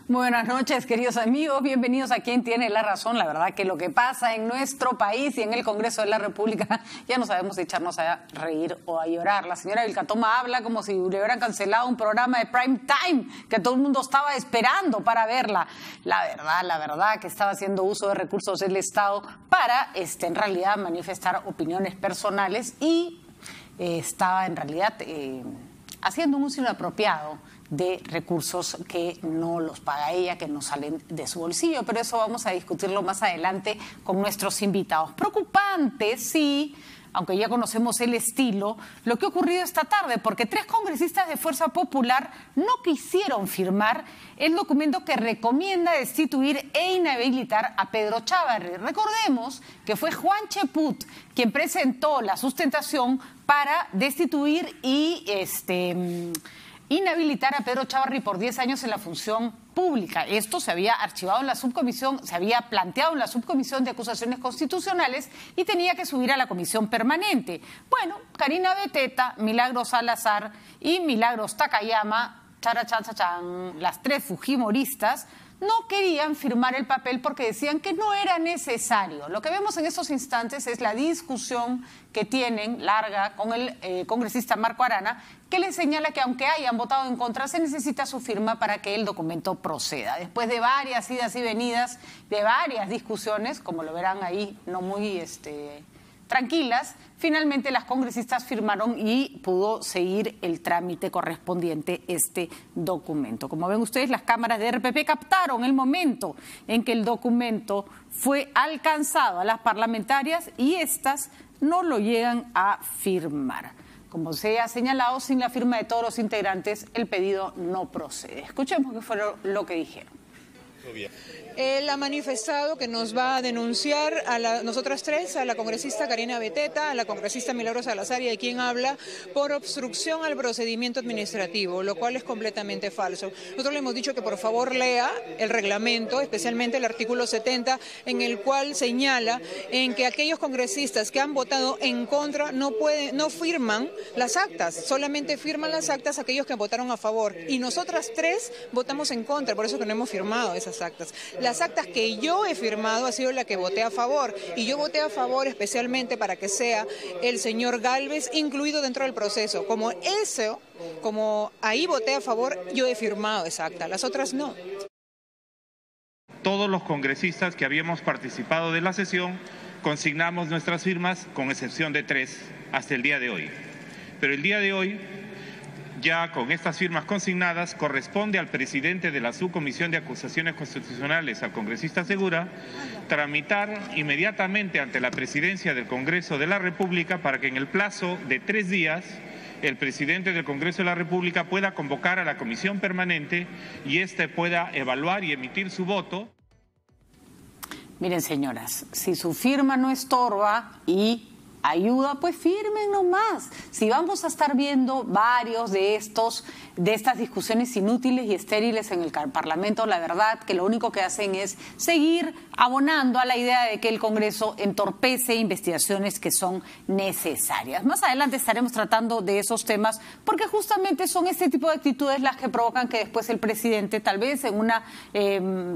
Buenas noches, queridos amigos. Bienvenidos a Quien Tiene la Razón. La verdad que lo que pasa en nuestro país y en el Congreso de la República, ya no sabemos si echarnos a reír o a llorar. La señora Vilcatoma habla como si le hubieran cancelado un programa de prime time que todo el mundo estaba esperando para verla. La verdad que estaba haciendo uso de recursos del Estado para, en realidad, manifestar opiniones personales y estaba, en realidad, haciendo un uso inapropiado de recursos que no los paga ella, que no salen de su bolsillo. Pero eso vamos a discutirlo más adelante con nuestros invitados. Preocupante, sí, aunque ya conocemos el estilo, lo que ha ocurrido esta tarde, porque 3 congresistas de Fuerza Popular no quisieron firmar el documento que recomienda destituir e inhabilitar a Pedro Chávarri. Recordemos que fue Juan Cheput quien presentó la sustentación para destituir y inhabilitar a Pedro Chávarri por 10 años en la función pública. Esto se había archivado en la subcomisión, se había planteado en la subcomisión de acusaciones constitucionales y tenía que subir a la comisión permanente. Bueno, Karina Beteta, Milagros Salazar y Milagros Takayama, las 3 fujimoristas, no querían firmar el papel porque decían que no era necesario. Lo que vemos en estos instantes es la discusión que tienen larga con el congresista Marco Arana, que le señala que aunque hayan votado en contra, se necesita su firma para que el documento proceda. Después de varias idas y venidas, de varias discusiones, como lo verán ahí, no muy tranquilas, finalmente las congresistas firmaron y pudo seguir el trámite correspondiente este documento. Como ven ustedes, las cámaras de RPP captaron el momento en que el documento fue alcanzado a las parlamentarias y estas no lo llegan a firmar. Como se ha señalado, sin la firma de todos los integrantes, el pedido no procede. Escuchemos qué fue lo que dijeron. Él ha manifestado que nos va a denunciar a nosotras 3, a la congresista Karina Beteta, a la congresista Milagros Salazar y a quien habla, por obstrucción al procedimiento administrativo, lo cual es completamente falso. Nosotros le hemos dicho que por favor lea el reglamento, especialmente el artículo 70, en el cual señala en que aquellos congresistas que han votado en contra no firman las actas, solamente firman las actas aquellos que votaron a favor. Y nosotras 3 votamos en contra, por eso que no hemos firmado esas actas. Las actas que yo he firmado ha sido la que voté a favor, y yo voté a favor especialmente para que sea el señor Gálvez incluido dentro del proceso. Como ahí voté a favor, yo he firmado esa acta, las otras no. Todos los congresistas que habíamos participado de la sesión consignamos nuestras firmas, con excepción de 3, hasta el día de hoy. Pero el día de hoy, ya con estas firmas consignadas, corresponde al presidente de la Subcomisión de Acusaciones Constitucionales, al congresista Segura, tramitar inmediatamente ante la Presidencia del Congreso de la República para que en el plazo de 3 días el presidente del Congreso de la República pueda convocar a la Comisión Permanente y éste pueda evaluar y emitir su voto. Miren, señoras, si su firma no estorba y ayuda, pues firmen nomás. Si vamos a estar viendo varios de estas discusiones inútiles y estériles en el Parlamento, la verdad que lo único que hacen es seguir abonando a la idea de que el Congreso entorpece investigaciones que son necesarias. Más adelante estaremos tratando de esos temas porque justamente son este tipo de actitudes las que provocan que después el presidente, tal vez en una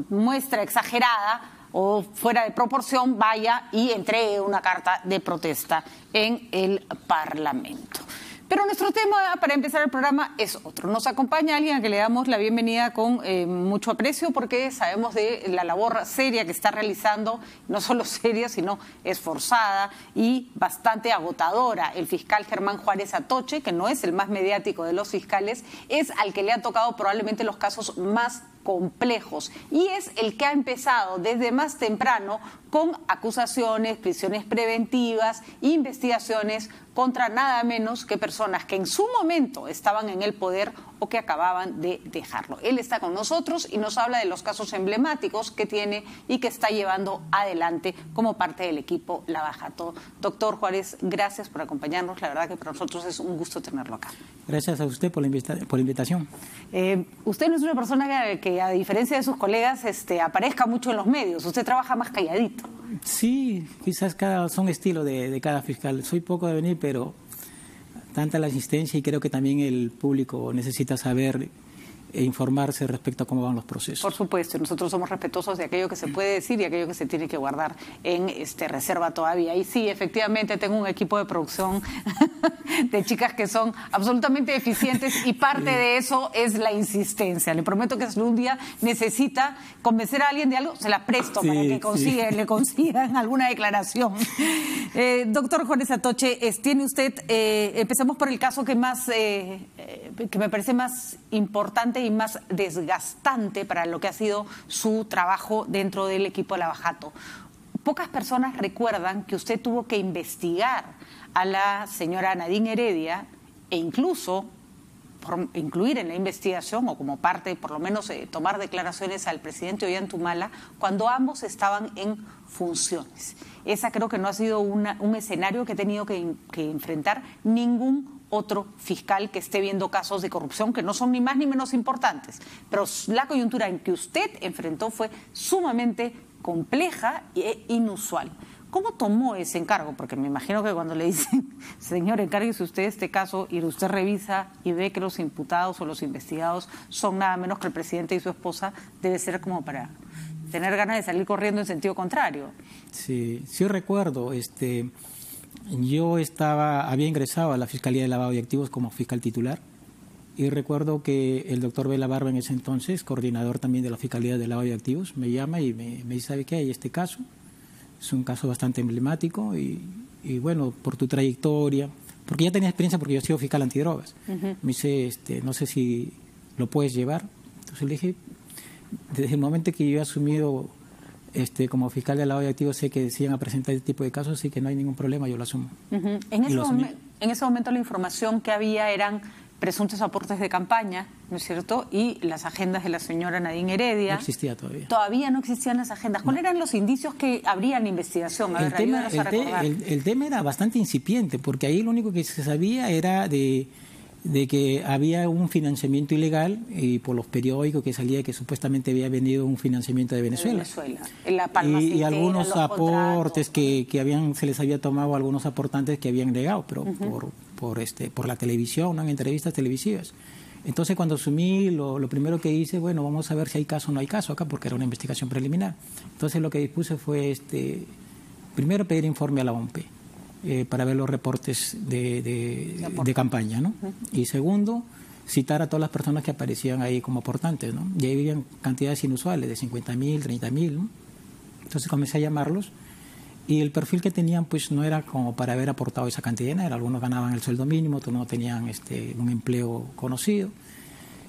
muestra exagerada o fuera de proporción, vaya y entregue una carta de protesta en el Parlamento. Pero nuestro tema para empezar el programa es otro. Nos acompaña alguien a que le damos la bienvenida con mucho aprecio porque sabemos de la labor seria que está realizando, no solo seria, sino esforzada y bastante agotadora. El fiscal Germán Juárez Atoche, que no es el más mediático de los fiscales, es al que le ha tocado probablemente los casos más complejos y es el que ha empezado desde más temprano con acusaciones, prisiones preventivas, investigaciones contra nada menos que personas que en su momento estaban en el poder o que acababan de dejarlo. Él está con nosotros y nos habla de los casos emblemáticos que tiene y que está llevando adelante como parte del equipo Lavajato. Doctor Juárez, gracias por acompañarnos. La verdad que para nosotros es un gusto tenerlo acá. Gracias a usted por la invitación. Usted no es una persona que a diferencia de sus colegas, aparezca mucho en los medios. Usted trabaja más calladito. Sí, quizás son estilos de cada fiscal. Soy poco de venir, pero tanta la asistencia y creo que también el público necesita saber informarse respecto a cómo van los procesos. Por supuesto, nosotros somos respetuosos de aquello que se puede decir y aquello que se tiene que guardar en reserva todavía. Y sí, efectivamente, tengo un equipo de producción de chicas que son absolutamente eficientes y parte de eso es la insistencia. Le prometo que si un día necesita convencer a alguien de algo, se la presto para que le consigan alguna declaración. Doctor Juárez Atoche, tiene usted, empecemos por el caso que me parece más importante y más desgastante para lo que ha sido su trabajo dentro del equipo de Lavajato. Pocas personas recuerdan que usted tuvo que investigar a la señora Nadine Heredia e incluso incluir en la investigación o como parte, por lo menos tomar declaraciones al presidente Ollantumala cuando ambos estaban en funciones. Esa creo que no ha sido un escenario que ha tenido que enfrentar ningún otro fiscal que esté viendo casos de corrupción que no son ni más ni menos importantes. Pero la coyuntura en que usted enfrentó fue sumamente compleja e inusual. ¿Cómo tomó ese encargo? Porque me imagino que cuando le dicen, señor, encárguese usted de este caso y usted revisa y ve que los imputados o los investigados son nada menos que el presidente y su esposa, debe ser como para tener ganas de salir corriendo en sentido contrario. Sí recuerdo. Yo había ingresado a la Fiscalía de Lavado de Activos como fiscal titular y recuerdo que el doctor Vela Barba en ese entonces, coordinador también de la Fiscalía de Lavado de Activos, me llama y me dice, ¿sabe qué? Hay este caso, es un caso bastante emblemático y bueno, por tu trayectoria, porque ya tenía experiencia porque yo he sido fiscal antidrogas. Me dice, no sé si lo puedes llevar. Entonces le dije, desde el momento que yo he asumido como fiscal de lavado de activos, sé que si van a presentar este tipo de casos, así que no hay ningún problema, yo lo asumo. En ese momento la información que había eran presuntos aportes de campaña, ¿no es cierto? Y las agendas de la señora Nadine Heredia. No existía todavía. Todavía no existían las agendas. ¿Cuáles eran los indicios que habría en la investigación? A ver, ayúdanos a recordar. El tema era bastante incipiente, porque ahí lo único que se sabía era de que había un financiamiento ilegal y por los periódicos que salía que supuestamente había venido un financiamiento de Venezuela. En la Palma Aceitera, y algunos aportes contratos, que se les había tomado algunos aportantes que habían negado, pero por la televisión, ¿no? En entrevistas televisivas. Entonces cuando asumí, lo primero que hice, bueno, vamos a ver si hay caso o no hay caso acá, porque era una investigación preliminar. Entonces lo que dispuse fue primero pedir informe a la OMP. Para ver los reportes de campaña, ¿no? Y segundo, citar a todas las personas que aparecían ahí como aportantes, ¿no? Y ahí habían cantidades inusuales, de 50.000, 30.000, ¿no? Entonces comencé a llamarlos y el perfil que tenían pues no era como para haber aportado esa cantidad, algunos ganaban el sueldo mínimo, otros no tenían un empleo conocido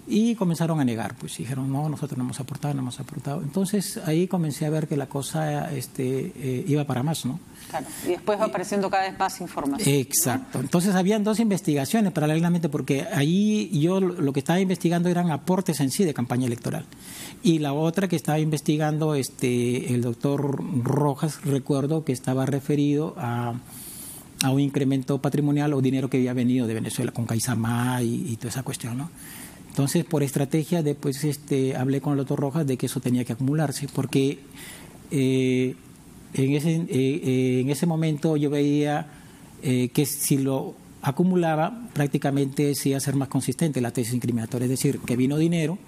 y comenzaron a negar, pues dijeron, no, nosotros no hemos aportado. Entonces ahí comencé a ver que la cosa iba para más, ¿no? Claro, y después va apareciendo cada vez más información. Exacto. Entonces habían dos investigaciones paralelamente, porque ahí yo lo que estaba investigando eran aportes en sí de campaña electoral. Y la otra que estaba investigando el doctor Rojas, recuerdo que estaba referido a un incremento patrimonial o dinero que había venido de Venezuela con Caisamá y toda esa cuestión, ¿no? Entonces, por estrategia, después hablé con el doctor Rojas de que eso tenía que acumularse, porque en ese momento yo veía que si lo acumulaba, prácticamente se iba a ser más consistente la tesis incriminatoria, es decir, que vino dinero,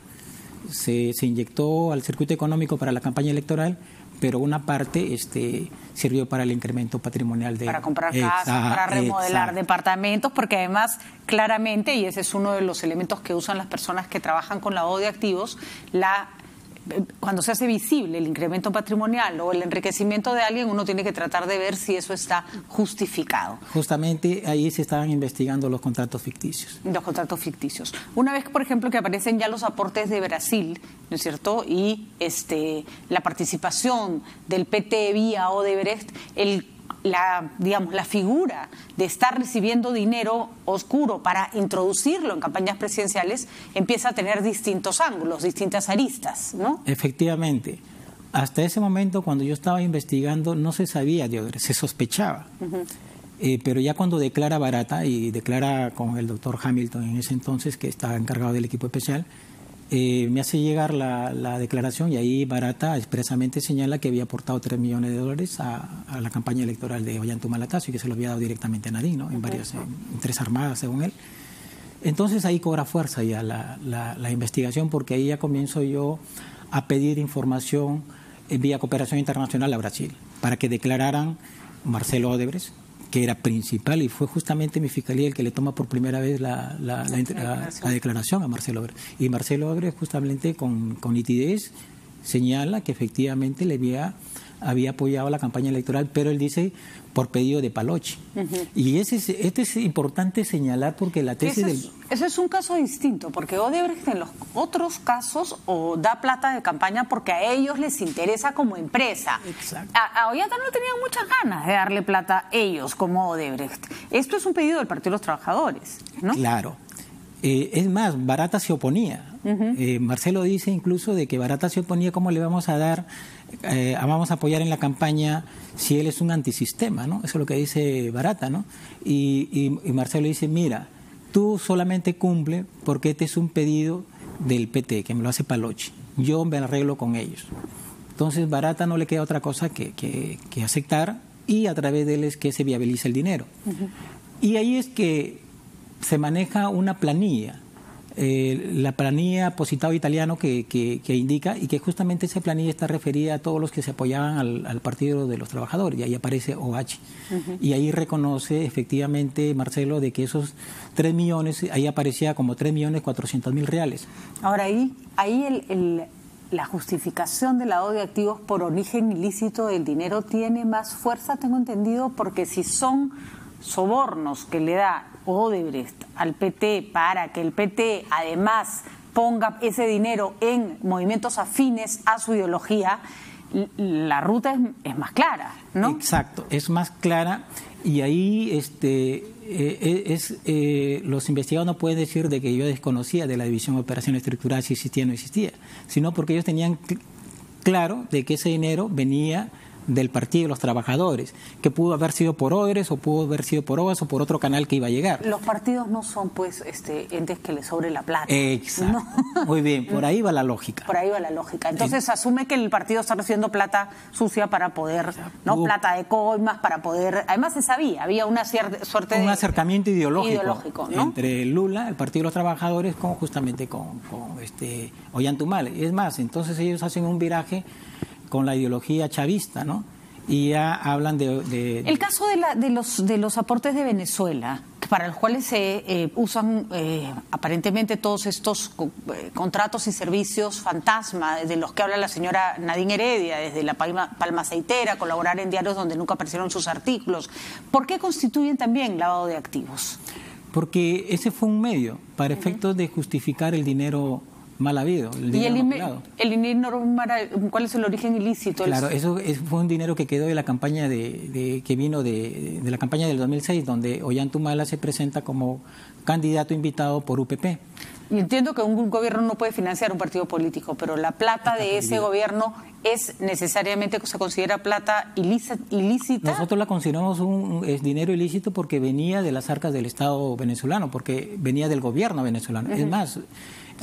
se inyectó al circuito económico para la campaña electoral, pero una parte sirvió para el incremento patrimonial para comprar casas, para remodelar departamentos, porque además claramente, y ese es uno de los elementos que usan las personas que trabajan con lavado de activos, cuando se hace visible el incremento patrimonial o el enriquecimiento de alguien, uno tiene que tratar de ver si eso está justificado. Justamente ahí se estaban investigando los contratos ficticios. Los contratos ficticios. Una vez, por ejemplo, que aparecen ya los aportes de Brasil, ¿no es cierto? Y la participación del PT vía Odebrecht, la figura de estar recibiendo dinero oscuro para introducirlo en campañas presidenciales empieza a tener distintos ángulos, distintas aristas, ¿no? Efectivamente. Hasta ese momento, cuando yo estaba investigando, no se sabía de Odebrecht, se sospechaba. Pero ya cuando declara Barata, y declara con el doctor Hamilton en ese entonces, que estaba encargado del equipo especial, me hace llegar la declaración y ahí Barata expresamente señala que había aportado $3 millones a la campaña electoral de Ollantumala y que se lo había dado directamente a Nadine, ¿no? En 3 armadas, según él. Entonces ahí cobra fuerza ya la investigación, porque ahí ya comienzo yo a pedir información vía cooperación internacional a Brasil, para que declararan Marcelo Odebrecht, que era principal, y fue justamente mi fiscalía el que le toma por primera vez la declaración a Marcelo Odebrecht. Y Marcelo Odebrecht justamente con nitidez señala que efectivamente le había apoyado la campaña electoral, pero él dice por pedido de Palocci. Y este es importante señalar, porque la tesis Ese es un caso distinto, porque Odebrecht en los otros casos o da plata de campaña porque a ellos les interesa como empresa. Exacto. A Ollanta no tenían muchas ganas de darle plata ellos como Odebrecht. Esto es un pedido del Partido de los Trabajadores, ¿no? Claro. Es más, Barata se oponía. Marcelo dice incluso de que Barata se oponía: ¿cómo le vamos a dar, vamos a apoyar en la campaña si él es un antisistema, ¿no? Eso es lo que dice Barata, ¿no? Y Marcelo dice: mira, tú solamente cumple porque este es un pedido del PT, que me lo hace Palocci. Yo me arreglo con ellos. Entonces Barata no le queda otra cosa que aceptar, y a través de él es que se viabiliza el dinero. Y ahí es que se maneja una planilla, la planilla Positado italiano que indica, y que justamente esa planilla está referida a todos los que se apoyaban al Partido de los Trabajadores, y ahí aparece OH. Y ahí reconoce efectivamente Marcelo de que esos 3 millones, ahí aparecía como 3.400.000 reales. Ahora la justificación del lavado de activos por origen ilícito del dinero tiene más fuerza, tengo entendido, porque si son sobornos que le da Odebrecht al PT para que el PT además ponga ese dinero en movimientos afines a su ideología, la ruta es más clara, ¿no? Exacto, es más clara, y ahí los investigadores no pueden decir de que yo desconocía de la división de operaciones estructurales, si existía o no existía, sino porque ellos tenían claro de que ese dinero venía del Partido de los Trabajadores, que pudo haber sido por Odebrecht, o pudo haber sido por OAS, o por otro canal que iba a llegar. Los partidos no son, pues, entes que les sobre la plata. Exacto. ¿No? Muy bien, por ahí va la lógica. Por ahí va la lógica. Entonces asume que el partido está recibiendo plata sucia para poder, ¿no? Plata de coimas para poder. Además se sabía, había una suerte de un acercamiento ideológico, ¿no? Entre Lula, el Partido de los Trabajadores, justamente con Ollanta Humala. Es más, entonces ellos hacen un viraje con la ideología chavista, ¿no? Y ya hablan de... El caso de los aportes de Venezuela, para los cuales se usan aparentemente todos estos contratos y servicios fantasma, de los que habla la señora Nadine Heredia, desde la Palma Aceitera, colaborar en diarios donde nunca aparecieron sus artículos. ¿Por qué constituyen también lavado de activos? Porque ese fue un medio para efectos de justificar el dinero mal habido, el dinero maculado. ¿Cuál es el origen ilícito? Claro, eso fue un dinero que quedó de la campaña que vino de la campaña del 2006, donde Ollanta Humala se presenta como candidato invitado por UPP. Y entiendo que un gobierno no puede financiar un partido político, pero la plata de ese gobierno es necesariamente, se considera plata ilícita. Nosotros la consideramos es dinero ilícito porque venía de las arcas del Estado venezolano, porque venía del gobierno venezolano. Es más,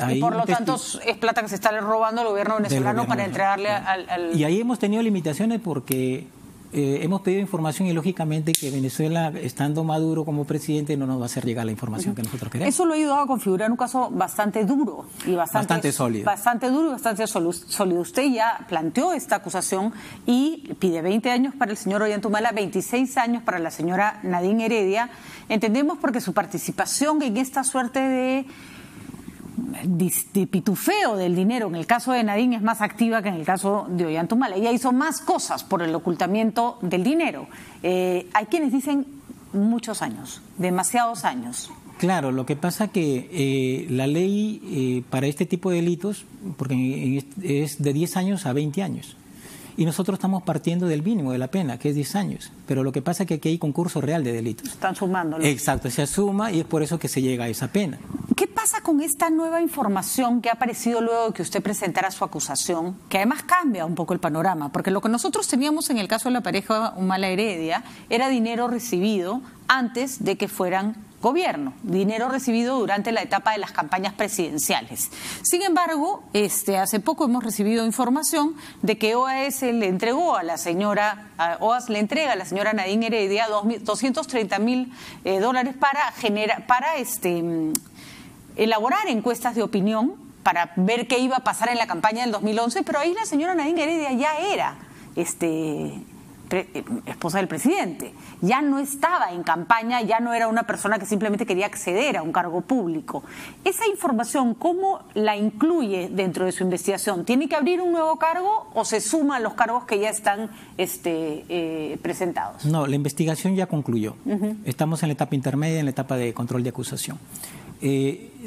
y por lo tanto es plata que se está robando al gobierno venezolano para entregarle al... Y ahí hemos tenido limitaciones porque hemos pedido información, y lógicamente que Venezuela, estando Maduro como presidente, no nos va a hacer llegar la información que nosotros queremos. Eso lo ha ayudado a configurar un caso bastante duro y bastante sólido. Bastante duro y bastante sólido. Usted ya planteó esta acusación y pide 20 años para el señor Ollanta Humala, 26 años para la señora Nadine Heredia. Entendemos porque su participación en esta suerte de pitufeo del dinero en el caso de Nadine es más activa que en el caso de Ollanta Humala. Ella hizo más cosas por el ocultamiento del dinero. Hay quienes dicen muchos años, demasiados años. Claro, lo que pasa que la ley para este tipo de delitos, porque es de 10 años a 20 años. Y nosotros estamos partiendo del mínimo de la pena, que es 10 años. Pero lo que pasa es que aquí hay concurso real de delitos. Están sumándolo. Exacto, se suma, y es por eso que se llega a esa pena. ¿Qué pasa con esta nueva información que ha aparecido luego de que usted presentara su acusación, que además cambia un poco el panorama? Porque lo que nosotros teníamos en el caso de la pareja Humala Heredia era dinero recibido antes de que fueran gobierno, dinero recibido durante la etapa de las campañas presidenciales. Sin embargo, hace poco hemos recibido información de que OAS le entregó a la señora, OAS le entrega a la señora Nadine Heredia $230.000 para elaborar encuestas de opinión para ver qué iba a pasar en la campaña del 2011, pero ahí la señora Nadine Heredia ya era esposa del presidente, ya no estaba en campaña, ya no era una persona que simplemente quería acceder a un cargo público. Esa información, ¿cómo la incluye dentro de su investigación? ¿Tiene que abrir un nuevo cargo o se suma a los cargos que ya están presentados? No, la investigación ya concluyó. Estamos en la etapa intermedia, en la etapa de control de acusación.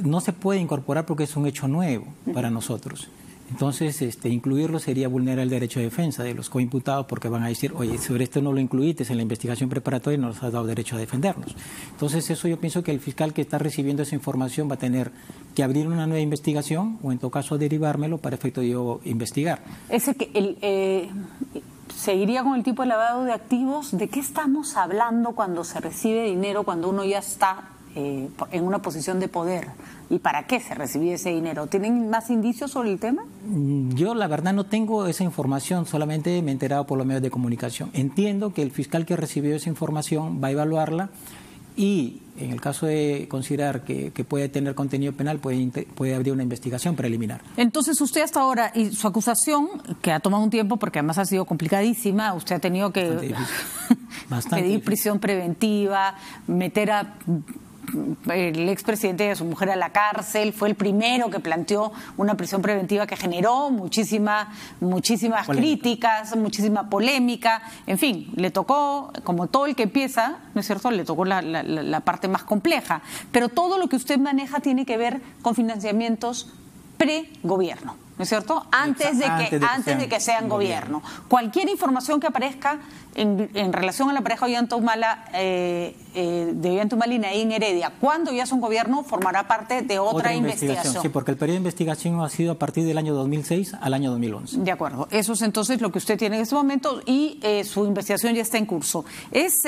No se puede incorporar porque es un hecho nuevo para nosotros. Entonces, incluirlo sería vulnerar el derecho de defensa de los coimputados, porque van a decir, oye, sobre esto no lo incluiste en la investigación preparatoria y no nos has dado derecho a defendernos. Entonces, eso yo pienso que el fiscal que está recibiendo esa información va a tener que abrir una nueva investigación o, en todo caso, derivármelo para efecto de yo investigar. ¿Seguiría con el tipo de lavado de activos? ¿De qué estamos hablando cuando se recibe dinero, cuando uno ya está en una posición de poder? ¿Y para qué se recibió ese dinero? ¿Tienen más indicios sobre el tema? Yo, la verdad, no tengo esa información, solamente me he enterado por los medios de comunicación. Entiendo que el fiscal que recibió esa información va a evaluarla y, en el caso de considerar que puede tener contenido penal, puede abrir una investigación preliminar. Entonces, usted hasta ahora, y su acusación, que ha tomado un tiempo porque además ha sido complicadísima, usted ha tenido que pedir prisión preventiva, meter a el expresidente y a su mujer a la cárcel, fue el primero que planteó una prisión preventiva que generó muchísimas críticas, muchísima polémica, en fin, le tocó, como todo el que empieza, ¿no es cierto?, le tocó la parte más compleja, pero todo lo que usted maneja tiene que ver con financiamientos pre-gobierno, ¿no es cierto?, antes de que sean gobierno. Cualquier información que aparezca en relación a la pareja de Ollantumala y Nadine Heredia, cuando ya son gobierno, formará parte de otra investigación. Sí, porque el periodo de investigación ha sido a partir del año 2006 al año 2011. De acuerdo. Eso es entonces lo que usted tiene en este momento y su investigación ya está en curso. ¿Es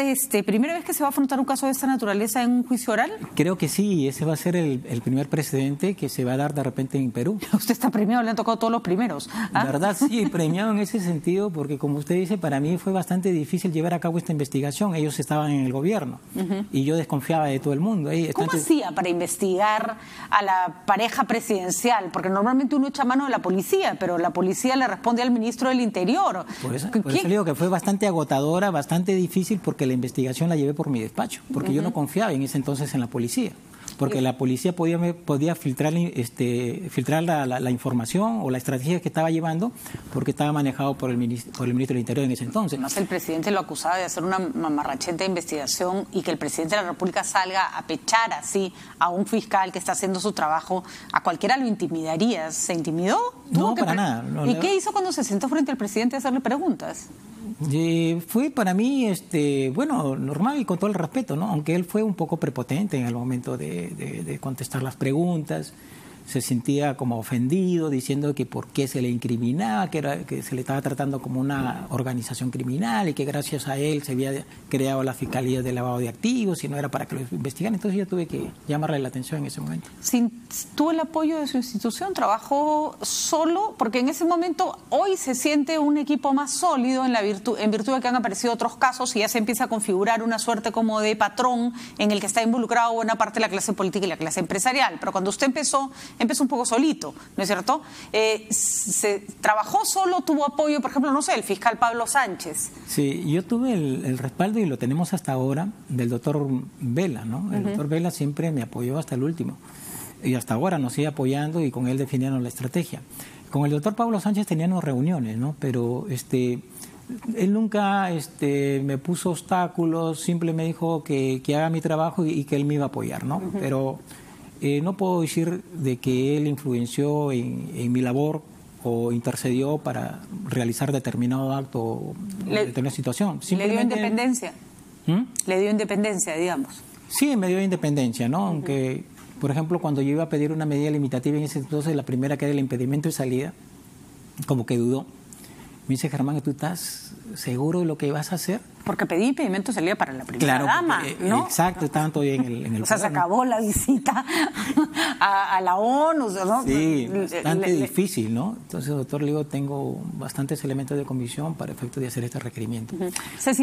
primera vez que se va a afrontar un caso de esta naturaleza en un juicio oral? Creo que sí, ese va a ser el primer precedente que se va a dar de repente en Perú. Usted está premiado, le han tocado todos los primeros. La verdad, sí, premiado en ese sentido, porque como usted dice, para mí fue bastante difícil llevar a cabo esta investigación. Ellos estaban en el gobierno y yo desconfiaba de todo el mundo. ¿Cómo hacía para investigar a la pareja presidencial? Porque normalmente uno echa mano de la policía, pero la policía le responde al ministro del Interior. Por eso digo que fue bastante agotadora, bastante difícil, porque la investigación la llevé por mi despacho, porque yo no confiaba en ese entonces en la policía. Porque la policía podía filtrar la información o la estrategia que estaba llevando, porque estaba manejado por el ministro del Interior en ese entonces. Además, el presidente lo acusaba de hacer una mamarrachenta investigación y que el presidente de la República salga a pechar así a un fiscal que está haciendo su trabajo. A cualquiera lo intimidaría. ¿Se intimidó? No, para nada. ¿Y qué hizo cuando se sentó frente al presidente a hacerle preguntas? Fue para mí, normal y con todo el respeto, ¿no? Aunque él fue un poco prepotente en el momento de contestar las preguntas, se sentía como ofendido, diciendo que por qué se le incriminaba, que se le estaba tratando como una organización criminal y que gracias a él se había creado la Fiscalía de Lavado de Activos y no era para que lo investigaran. Entonces yo tuve que llamarle la atención en ese momento. ¿Tuvo el apoyo de su institución? ¿Trabajó solo? Porque en ese momento hoy se siente un equipo más sólido en virtud de que han aparecido otros casos y ya se empieza a configurar una suerte como de patrón en el que está involucrado buena parte de la clase política y la clase empresarial. Pero cuando usted empezó un poco solito, ¿no es cierto? ¿Se trabajó solo? ¿Tuvo apoyo, por ejemplo, no sé, el fiscal Pablo Sánchez? Sí, yo tuve el respaldo, y lo tenemos hasta ahora, del doctor Vela, ¿no? El doctor Vela siempre me apoyó hasta el último. Y hasta ahora nos sigue apoyando y con él definieron la estrategia. Con el doctor Pablo Sánchez teníamos reuniones, ¿no? Pero él nunca me puso obstáculos, siempre me dijo que haga mi trabajo y que él me iba a apoyar, ¿no? Pero no puedo decir de que él influenció en mi labor o intercedió para realizar determinado acto o determinada situación. ¿Le dio independencia? ¿Le dio independencia, digamos? Sí, me dio independencia, ¿no? Aunque, por ejemplo, cuando yo iba a pedir una medida limitativa en ese entonces, la primera que era el impedimento de salida, como que dudó. Me dice, Germán, ¿tú estás seguro de lo que vas a hacer? Porque pedí impedimento de salida para la primera dama, ¿no? Exacto, estaban todavía en el O sea, se acabó la visita a la ONU, ¿no? Sí, bastante difícil, ¿no? Entonces, doctor, le digo, tengo bastantes elementos de convicción para efecto de hacer este requerimiento. ¿Se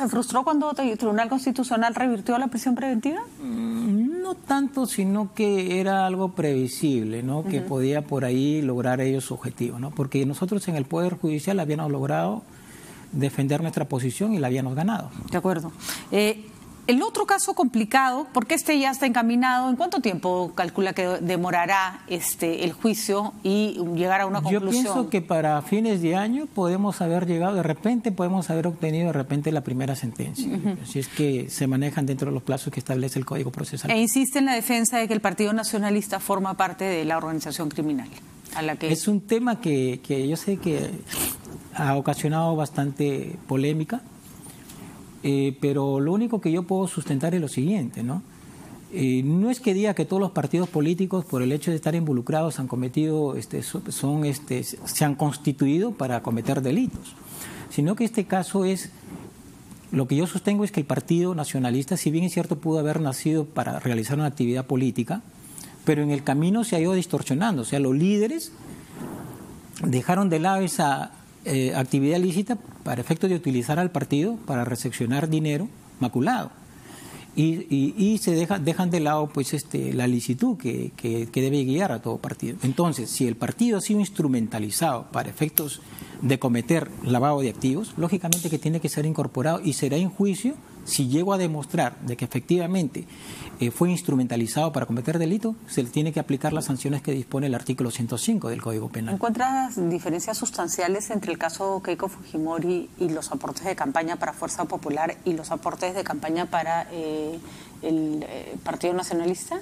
frustró cuando el Tribunal Constitucional revirtió la prisión preventiva? No tanto, sino que era algo previsible, ¿no? Que podía por ahí lograr ellos su objetivo, ¿no? Porque nosotros en el Poder Judicial habíamos logrado defender nuestra posición y la habíamos ganado. De acuerdo. El otro caso complicado, porque ya está encaminado, ¿en cuánto tiempo calcula que demorará el juicio y llegar a una conclusión? Yo pienso que para fines de año podemos haber llegado, de repente podemos haber obtenido de repente la primera sentencia. Así es que se manejan dentro de los plazos que establece el Código Procesal. E insiste en la defensa de que el Partido Nacionalista forma parte de la organización criminal. A la que... Es un tema que yo sé que ha ocasionado bastante polémica. Pero lo único que yo puedo sustentar es lo siguiente, ¿no? No es que diga que todos los partidos políticos, por el hecho de estar involucrados, han cometido, se han constituido para cometer delitos, sino que este caso es, lo que yo sostengo es que el Partido Nacionalista, si bien es cierto, pudo haber nacido para realizar una actividad política, pero en el camino se ha ido distorsionando, o sea, los líderes dejaron de lado esa actividad lícita para efectos de utilizar al partido para recepcionar dinero maculado y se dejan de lado pues la licitud que debe guiar a todo partido. Entonces, si el partido ha sido instrumentalizado para efectos de cometer lavado de activos, lógicamente que tiene que ser incorporado y será en juicio si llego a demostrar de que efectivamente fue instrumentalizado para cometer delito, se le tiene que aplicar las sanciones que dispone el artículo 105 del Código Penal. ¿Encuentras diferencias sustanciales entre el caso Keiko Fujimori y los aportes de campaña para Fuerza Popular y los aportes de campaña para el Partido Nacionalista?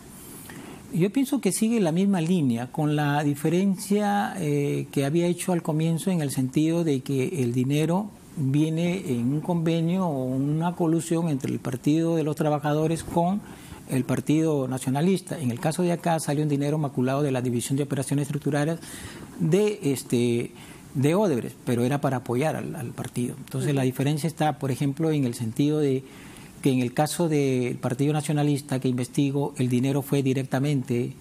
Yo pienso que sigue la misma línea, con la diferencia que había hecho al comienzo, en el sentido de que el dinero viene en un convenio o una colusión entre el Partido de los Trabajadores con el Partido Nacionalista. En el caso de acá salió un dinero maculado de la División de Operaciones Estructurales de Odebrecht, pero era para apoyar al partido. Entonces la diferencia está, por ejemplo, en el sentido de que en el caso del Partido Nacionalista que investigo, el dinero fue directamente,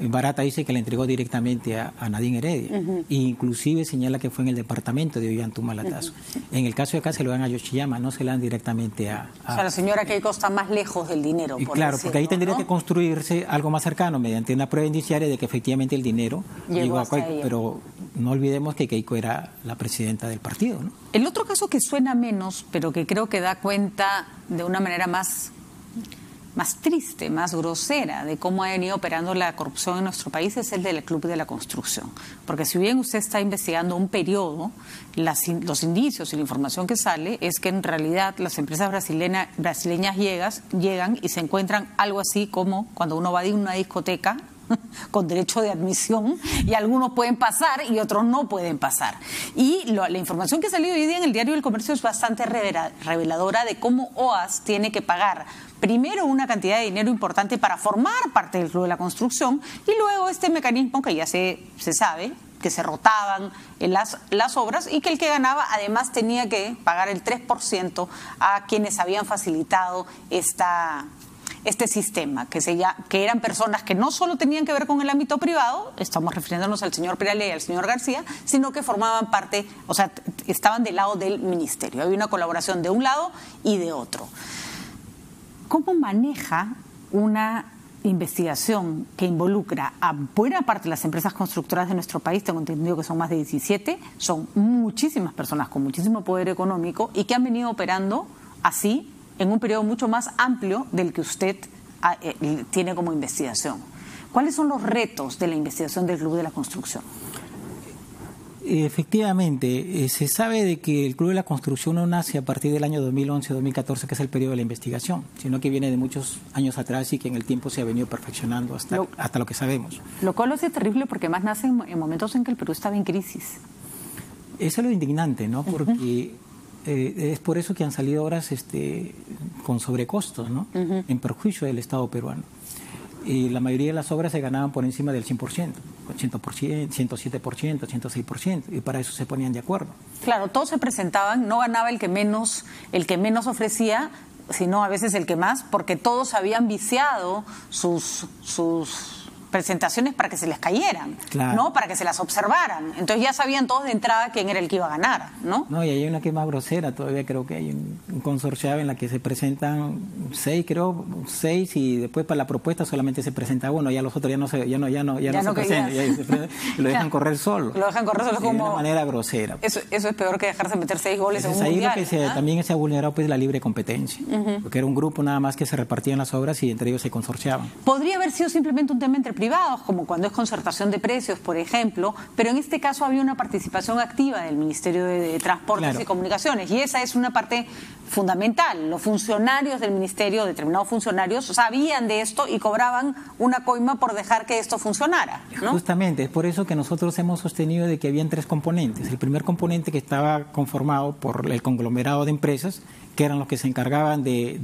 Barata dice que le entregó directamente a Nadine Heredia, e inclusive señala que fue en el departamento de Ollantaytambo. En el caso de acá se lo dan a Yoshiyama, no se lo dan directamente a... O sea, la señora Keiko está más lejos del dinero, por claro, decirlo, porque ahí tendría, ¿no?, que construirse algo más cercano mediante una prueba indiciaria de que efectivamente el dinero llegó a Keiko, pero no olvidemos que Keiko era la presidenta del partido, ¿no? El otro caso que suena menos, pero que creo que da cuenta de una manera más triste, más grosera de cómo ha venido operando la corrupción en nuestro país es el del Club de la Construcción. Porque si bien usted está investigando un periodo, los indicios y la información que sale es que en realidad las empresas brasileñas llegan y se encuentran algo así como cuando uno va a una discoteca con derecho de admisión, y algunos pueden pasar y otros no pueden pasar. Y la información que ha salido hoy día en el Diario del Comercio es bastante reveladora de cómo OAS tiene que pagar primero una cantidad de dinero importante para formar parte del Club de la Construcción, y luego este mecanismo que ya se sabe, que se rotaban en las obras, y que el que ganaba además tenía que pagar el 3% a quienes habían facilitado este sistema, que eran personas que no solo tenían que ver con el ámbito privado, estamos refiriéndonos al señor Pirale y al señor García, sino que formaban parte, o sea, estaban del lado del ministerio. Había una colaboración de un lado y de otro. ¿Cómo maneja una investigación que involucra a buena parte de las empresas constructoras de nuestro país? Tengo entendido que son más de 17, son muchísimas personas con muchísimo poder económico y que han venido operando así en un periodo mucho más amplio del que usted tiene como investigación. ¿Cuáles son los retos de la investigación del Club de la Construcción? Efectivamente, se sabe de que el Club de la Construcción no nace a partir del año 2011-2014, que es el periodo de la investigación, sino que viene de muchos años atrás y que en el tiempo se ha venido perfeccionando hasta lo que sabemos. Lo cual es terrible porque más nace en momentos en que el Perú estaba en crisis. Eso es lo indignante, ¿no? Porque es por eso que han salido obras con sobrecostos, ¿no? En perjuicio del Estado peruano. Y la mayoría de las obras se ganaban por encima del 100%, 80%, 107%, 106%, y para eso se ponían de acuerdo. Claro, todos se presentaban, no ganaba el que menos ofrecía, sino a veces el que más, porque todos habían viciado sus presentaciones para que se les cayeran, claro, ¿no? Para que se las observaran. Entonces ya sabían todos de entrada quién era el que iba a ganar, ¿no? No, y hay una que es más grosera, todavía creo que hay un consorciado en la que se presentan 6, y después para la propuesta solamente se presenta uno, ya los otros ya no se presentan, y lo dejan correr solo. Lo dejan correr solo, de como... una manera grosera. Eso es peor que dejarse meter 6 goles en un ahí mundial, lo que también se ha vulnerado pues la libre competencia, porque era un grupo nada más que se repartían las obras y entre ellos se consorciaban. Podría haber sido simplemente un tema entre privados, como cuando es concertación de precios, por ejemplo, pero en este caso había una participación activa del Ministerio de Transportes, claro, y Comunicaciones, y esa es una parte fundamental. Los funcionarios del ministerio, determinados funcionarios, sabían de esto y cobraban una coima por dejar que esto funcionara, ¿no? Justamente, es por eso que nosotros hemos sostenido de que habían 3 componentes. El primer componente que estaba conformado por el conglomerado de empresas, que eran los que se encargaban de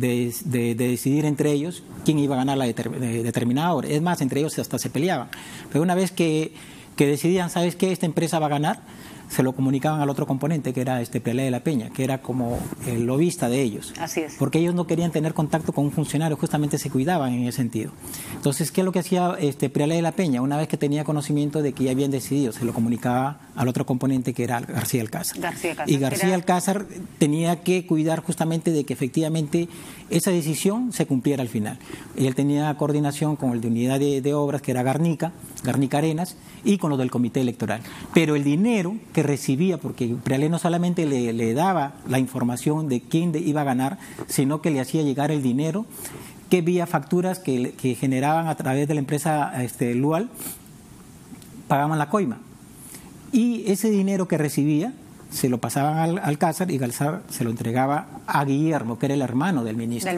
decidir entre ellos quién iba a ganar la determinada hora. Es más, entre ellos hasta se peleaban. Pero una vez que decidían, ¿sabes qué? Esta empresa va a ganar, se lo comunicaban al otro componente, que era Prealé de la Peña, que era como el lobista de ellos. Así es. Porque ellos no querían tener contacto con un funcionario, justamente se cuidaban en ese sentido. Entonces, ¿qué es lo que hacía Prealé de la Peña? Una vez que tenía conocimiento de que ya habían decidido, se lo comunicaba al otro componente, que era García Alcázar. Y García Alcázar tenía que cuidar justamente de que efectivamente esa decisión se cumpliera al final. Y él tenía coordinación con el de unidad de obras, que era Garnica Arenas, y con lo del comité electoral. Pero el dinero que recibía, porque Prealé no solamente le daba la información de quién iba a ganar, sino que le hacía llegar el dinero que vía facturas que generaban a través de la empresa Lual, pagaban la coima. Y ese dinero que recibía se lo pasaban al Alcázar, y Alcázar se lo entregaba a Guillermo, que era el hermano del ministro.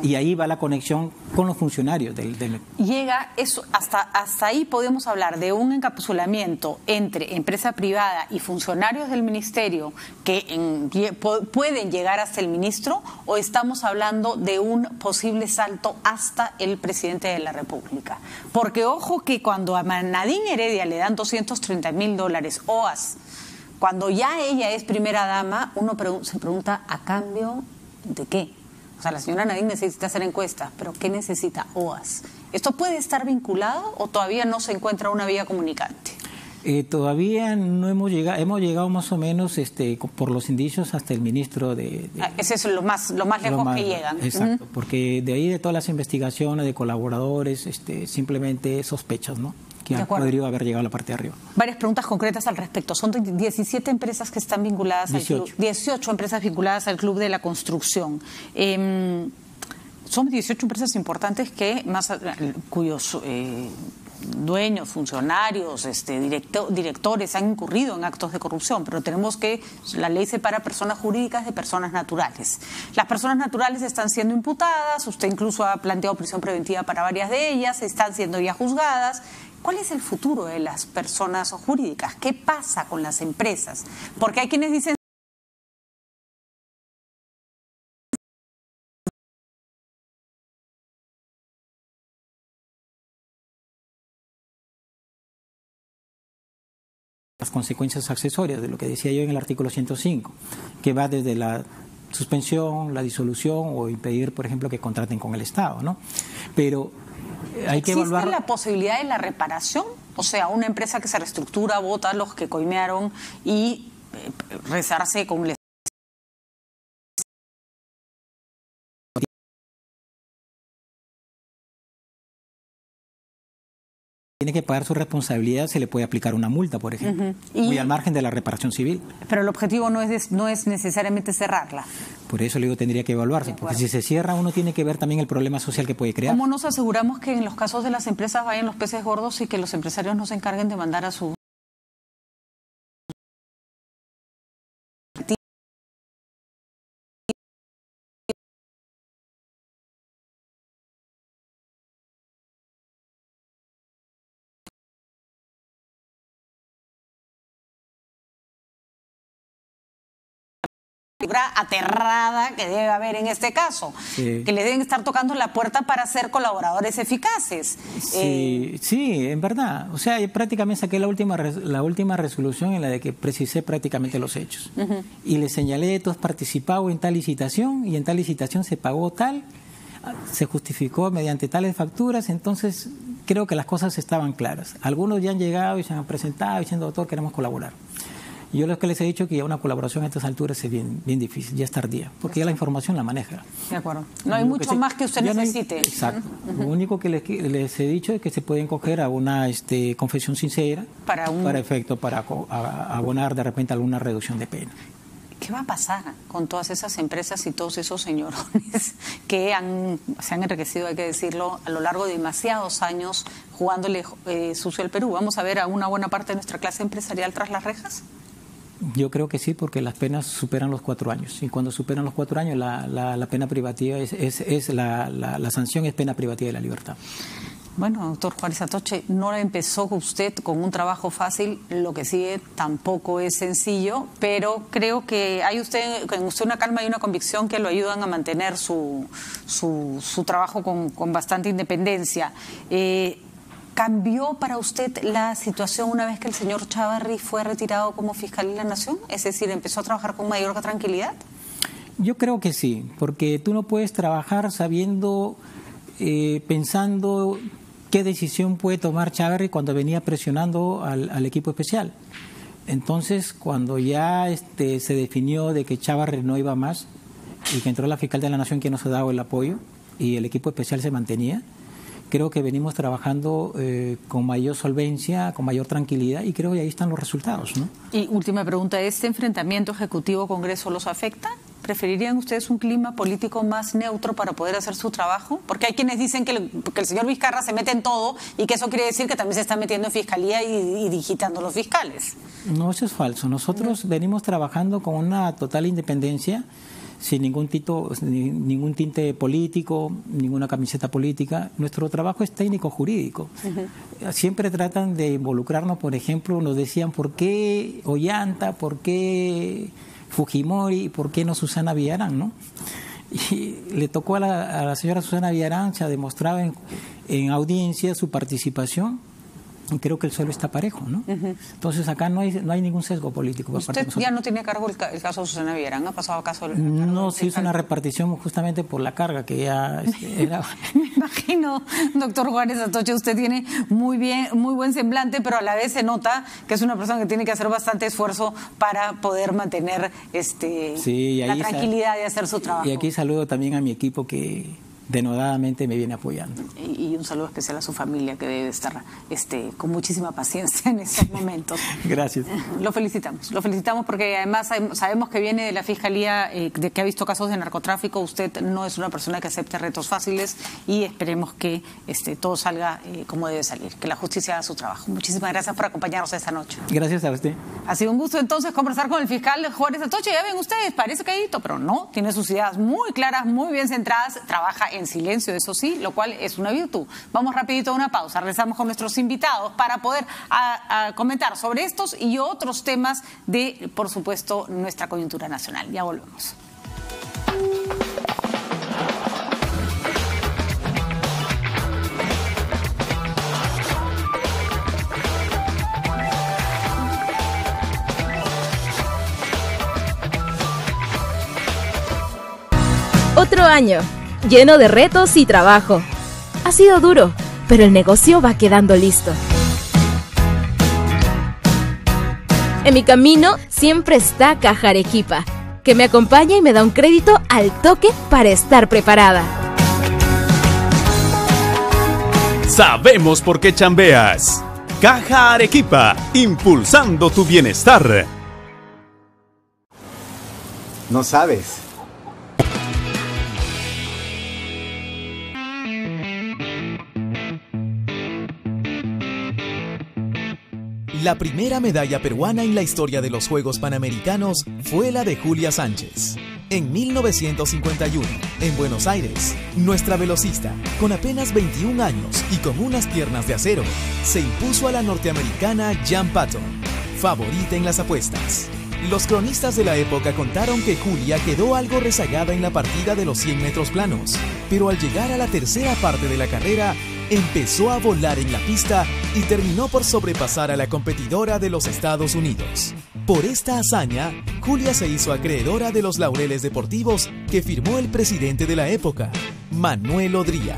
Y ahí va la conexión con los funcionarios del... Llega eso, hasta ahí podemos hablar de un encapsulamiento entre empresa privada y funcionarios del ministerio que pueden llegar hasta el ministro, o estamos hablando de un posible salto hasta el presidente de la República. Porque ojo que cuando a Nadine Heredia le dan $230,000 OAS, cuando ya ella es primera dama, uno se pregunta, ¿a cambio de qué? O sea, la señora Nadine necesita hacer encuestas, pero ¿qué necesita OAS? ¿Esto puede estar vinculado o todavía no se encuentra una vía comunicante? Todavía no hemos llegado más o menos por los indicios hasta el ministro de... Ese es lo más lejos que llegan. Exacto, porque de ahí de todas las investigaciones de colaboradores, simplemente sospechas, ¿no? Que podría haber llegado a la parte de arriba. Varias preguntas concretas al respecto. Son 17 empresas que están vinculadas 18. al club. 18 empresas vinculadas al Club de la Construcción. Son 18 empresas importantes cuyos dueños, funcionarios, directores han incurrido en actos de corrupción, pero la ley separa personas jurídicas de personas naturales. Las personas naturales están siendo imputadas, usted incluso ha planteado prisión preventiva para varias de ellas, están siendo ya juzgadas. ¿Cuál es el futuro de las personas jurídicas? ¿Qué pasa con las empresas? Porque hay quienes dicen... Las consecuencias accesorias de lo que decía yo en el artículo 105, que va desde la suspensión, la disolución o impedir, por ejemplo, que contraten con el Estado, ¿no? Pero hay que evaluar... ¿Existe la posibilidad de la reparación? O sea, una empresa que se reestructura, vota a los que coimearon y rezarse con el... Tiene que pagar su responsabilidad, se le puede aplicar una multa, por ejemplo, muy al margen de la reparación civil. Pero el objetivo no es necesariamente cerrarla. Por eso le digo, tendría que evaluarse, porque si se cierra uno tiene que ver también el problema social que puede crear. ¿Cómo nos aseguramos que en los casos de las empresas vayan los peces gordos y que los empresarios no se encarguen de mandar a su... aterrada que debe haber en este caso, que le deben estar tocando la puerta para ser colaboradores eficaces? Sí, en verdad. O sea, prácticamente saqué la última resolución en la de que precisé prácticamente los hechos. Y le señalé, tú has participado en tal licitación y en tal licitación se pagó tal, se justificó mediante tales facturas, entonces creo que las cosas estaban claras. Algunos ya han llegado y se han presentado diciendo, doctor, queremos colaborar. Y yo lo que les he dicho que ya una colaboración a estas alturas es bien difícil, ya es tardía, porque ya la información la maneja. De acuerdo. No hay mucho más que usted necesite. Exacto. Lo único que les he dicho es que se pueden coger a una confesión sincera para abonar de repente alguna reducción de pena. ¿Qué va a pasar con todas esas empresas y todos esos señorones que se han enriquecido, hay que decirlo, a lo largo de demasiados años jugándole sucio al Perú? ¿Vamos a ver a una buena parte de nuestra clase empresarial tras las rejas? Yo creo que sí, porque las penas superan los 4 años. Y cuando superan los 4 años, la pena privativa la sanción es pena privativa de la libertad. Bueno, doctor Juárez Atoche, no empezó usted con un trabajo fácil, lo que sigue tampoco es sencillo, pero creo que hay en usted una calma y una convicción que lo ayudan a mantener su trabajo con bastante independencia. ¿Cambió para usted la situación una vez que el señor Chávarri fue retirado como fiscal de la Nación? Es decir, ¿empezó a trabajar con mayor tranquilidad? Yo creo que sí, porque tú no puedes trabajar sabiendo, pensando qué decisión puede tomar Chávarri cuando venía presionando al equipo especial. Entonces, cuando ya se definió de que Chávarri no iba más y que entró la fiscal de la Nación, quien nos ha dado el apoyo, y el equipo especial se mantenía, creo que venimos trabajando con mayor solvencia, con mayor tranquilidad, y creo que ahí están los resultados, ¿no? Y última pregunta, ¿este enfrentamiento Ejecutivo-Congreso los afecta? ¿Preferirían ustedes un clima político más neutro para poder hacer su trabajo? Porque hay quienes dicen que el señor Vizcarra se mete en todo y que eso quiere decir que también se está metiendo en fiscalía y digitando los fiscales. No, eso es falso. Nosotros venimos trabajando con una total independencia, sin ningún tinte político, ninguna camiseta política. Nuestro trabajo es técnico-jurídico. Siempre tratan de involucrarnos, por ejemplo, nos decían ¿por qué Ollanta? ¿Por qué Fujimori? ¿Por qué no Susana Villarán? ¿No? Y le tocó a la señora Susana Villarán, se ha demostrado en audiencia su participación. Creo que el suelo está parejo, ¿no? Entonces acá no hay ningún sesgo político. ¿Usted ya no tiene a cargo el caso de Susana Villarán? ¿Ha pasado a caso? No, se hizo una repartición justamente por la carga que ya era. Me imagino, doctor Juárez Atoche, usted tiene muy buen semblante, pero a la vez se nota que es una persona que tiene que hacer bastante esfuerzo para poder mantener la tranquilidad de hacer su trabajo. Y aquí saludo también a mi equipo que denodadamente me viene apoyando. Y un saludo especial a su familia, que debe estar con muchísima paciencia en estos momentos. Gracias. Lo felicitamos porque además sabemos que viene de la Fiscalía que ha visto casos de narcotráfico. Usted no es una persona que acepte retos fáciles y esperemos que todo salga como debe salir, que la justicia haga su trabajo. Muchísimas gracias por acompañarnos esta noche. Gracias a usted. Ha sido un gusto entonces conversar con el fiscal Juárez Atoche. Ya ven ustedes, parece calladito, pero no, tiene sus ideas muy claras, muy bien centradas, trabaja en silencio, eso sí, lo cual es una virtud. Vamos rapidito a una pausa, regresamos con nuestros invitados para poder comentar sobre estos y otros temas de, por supuesto, nuestra coyuntura nacional. Ya volvemos. Otro año, lleno de retos y trabajo. Ha sido duro, pero el negocio va quedando listo. En mi camino siempre está Caja Arequipa, que me acompaña y me da un crédito al toque para estar preparada. Sabemos por qué chambeas. Caja Arequipa, impulsando tu bienestar. No sabes. La primera medalla peruana en la historia de los Juegos Panamericanos fue la de Julia Sánchez. En 1951, en Buenos Aires, nuestra velocista, con apenas 21 años y con unas piernas de acero, se impuso a la norteamericana Jan Patton, favorita en las apuestas. Los cronistas de la época contaron que Julia quedó algo rezagada en la partida de los 100 metros planos, pero al llegar a la tercera parte de la carrera, empezó a volar en la pista y terminó por sobrepasar a la competidora de los Estados Unidos. Por esta hazaña, Julia se hizo acreedora de los laureles deportivos que firmó el presidente de la época, Manuel Odría.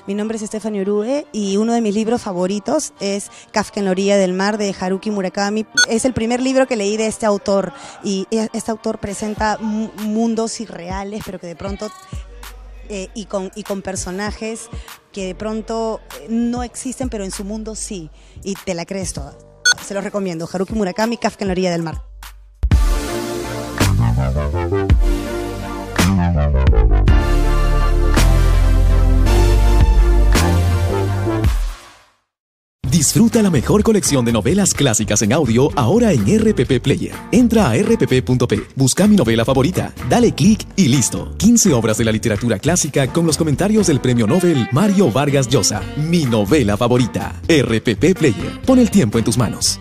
Mi nombre es Stephanie Orue y uno de mis libros favoritos es Kafka en la orilla del mar de Haruki Murakami. Es el primer libro que leí de este autor y este autor presenta mundos irreales, pero que de pronto y con personajes que de pronto no existen, pero en su mundo sí, y te la crees toda. Se los recomiendo, Haruki Murakami, Kafka en la orilla del mar. Disfruta la mejor colección de novelas clásicas en audio ahora en RPP Player. Entra a rpp.p, busca mi novela favorita, dale clic y listo. 15 obras de la literatura clásica con los comentarios del premio Nobel Mario Vargas Llosa. Mi novela favorita. RPP Player. Pon el tiempo en tus manos.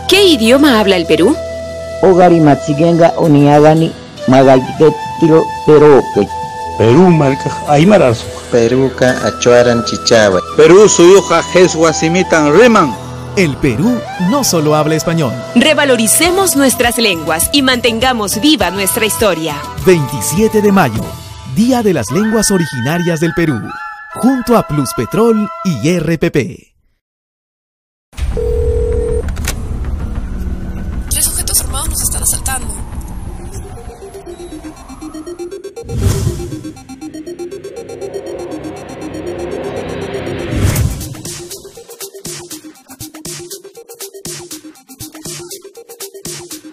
¿Qué idioma habla el Perú? Ogari Matsigenga Oniagani Magaiketiro Peroque. Perú marca Aymaras. Perú ka achuaran chichaba. Perú suyuja jesguasimitan riman. El Perú no solo habla español. Revaloricemos nuestras lenguas y mantengamos viva nuestra historia. 27 de mayo, Día de las Lenguas Originarias del Perú. Junto a Pluspetrol y RPP. Nos están asaltando.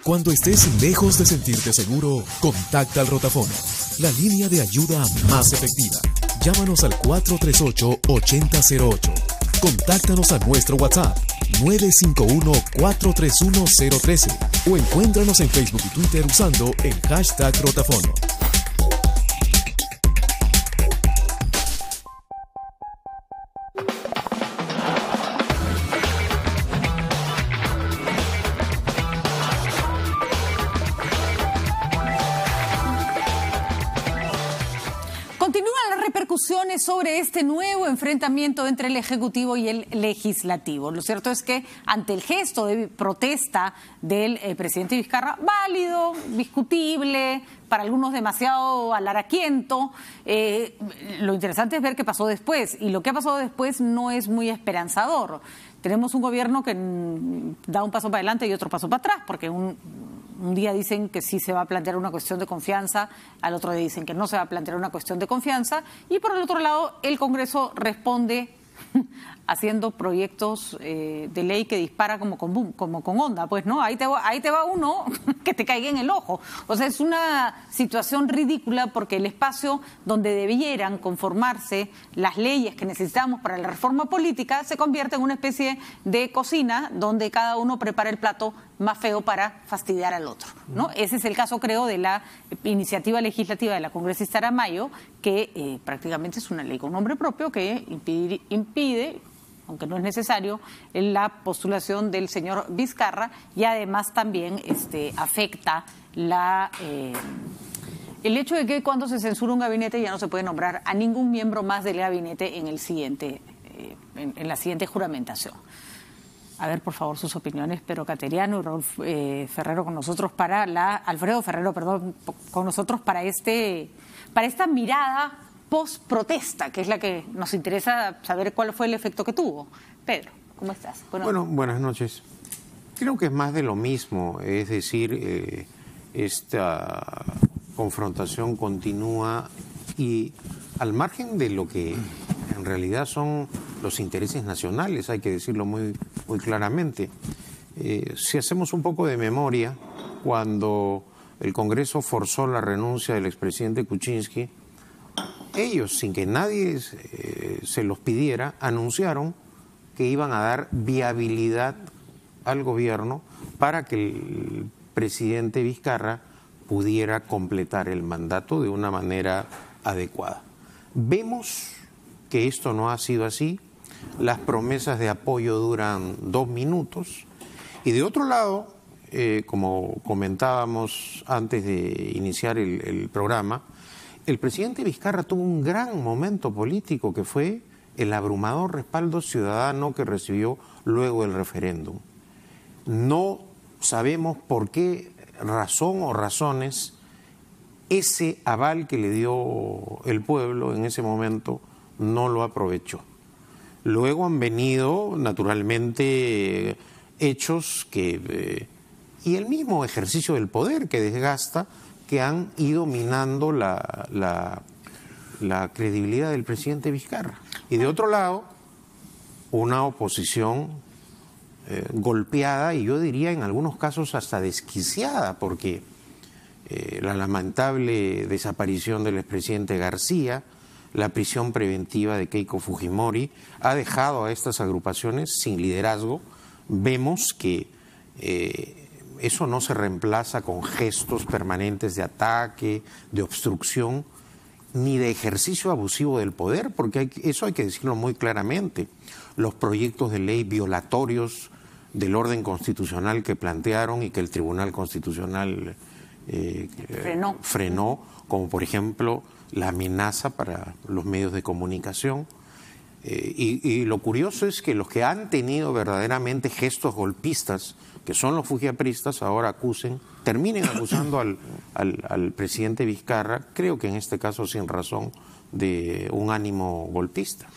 Cuando estés lejos de sentirte seguro, contacta al Rotafono, la línea de ayuda más efectiva. Llámanos al 438-8008. Contáctanos a nuestro WhatsApp 951-431-013 o encuéntranos en Facebook y Twitter usando el hashtag Rotafono. Sobre este nuevo enfrentamiento entre el Ejecutivo y el Legislativo. Lo cierto es que ante el gesto de protesta del presidente Vizcarra, válido, discutible, para algunos demasiado alaraquiento, lo interesante es ver qué pasó después, y lo que ha pasado después no es muy esperanzador. Tenemos un gobierno que da un paso para adelante y otro paso para atrás, porque un día dicen que sí se va a plantear una cuestión de confianza, al otro día dicen que no se va a plantear una cuestión de confianza, y por el otro lado el Congreso responde haciendo proyectos de ley que dispara como con onda, pues no, ahí te va uno que te caiga en el ojo. O sea, es una situación ridícula porque el espacio donde debieran conformarse las leyes que necesitamos para la reforma política se convierte en una especie de cocina donde cada uno prepara el plato más feo para fastidiar al otro, ¿no? Ese es el caso, creo, de la iniciativa legislativa de la congresista Aramayo, que prácticamente es una ley con nombre propio que impide, aunque no es necesario, la postulación del señor Vizcarra, y además también afecta el hecho de que cuando se censura un gabinete ya no se puede nombrar a ningún miembro más del gabinete en la siguiente juramentación. A ver, por favor, sus opiniones, pero Cateriano y Raúl Ferrero con nosotros Alfredo Ferrero, perdón, con nosotros para esta mirada post-protesta, que es la que nos interesa saber cuál fue el efecto que tuvo. Pedro, ¿cómo estás? Bueno, buenas noches. Creo que es más de lo mismo, es decir, esta confrontación continúa y al margen de lo que en realidad son los intereses nacionales, hay que decirlo muy claramente. Si hacemos un poco de memoria, cuando el Congreso forzó la renuncia del expresidente Kuczynski, ellos, sin que nadie se los pidiera, anunciaron que iban a dar viabilidad al gobierno para que el presidente Vizcarra pudiera completar el mandato de una manera adecuada. Vemos que esto no ha sido así. Las promesas de apoyo duran 2 minutos Y de otro lado, como comentábamos antes de iniciar el programa, el presidente Vizcarra tuvo un gran momento político que fue el abrumador respaldo ciudadano que recibió luego del referéndum. No sabemos por qué razón o razones ese aval que le dio el pueblo en ese momento no lo aprovechó. Luego han venido, naturalmente, hechos que y el mismo ejercicio del poder que desgasta, que han ido minando la credibilidad del presidente Vizcarra. Y de otro lado, una oposición golpeada y yo diría en algunos casos hasta desquiciada, porque la lamentable desaparición del expresidente García, la prisión preventiva de Keiko Fujimori, ha dejado a estas agrupaciones sin liderazgo. Vemos que eso no se reemplaza con gestos permanentes de ataque, de obstrucción, ni de ejercicio abusivo del poder, porque eso hay que decirlo muy claramente. Los proyectos de ley violatorios del orden constitucional que plantearon y que el Tribunal Constitucional frenó, como por ejemplo la amenaza para los medios de comunicación. Y lo curioso es que los que han tenido verdaderamente gestos golpistas, que son los fujiapristas, ahora terminen acusando al presidente Vizcarra, creo que en este caso sin razón, de un ánimo golpista.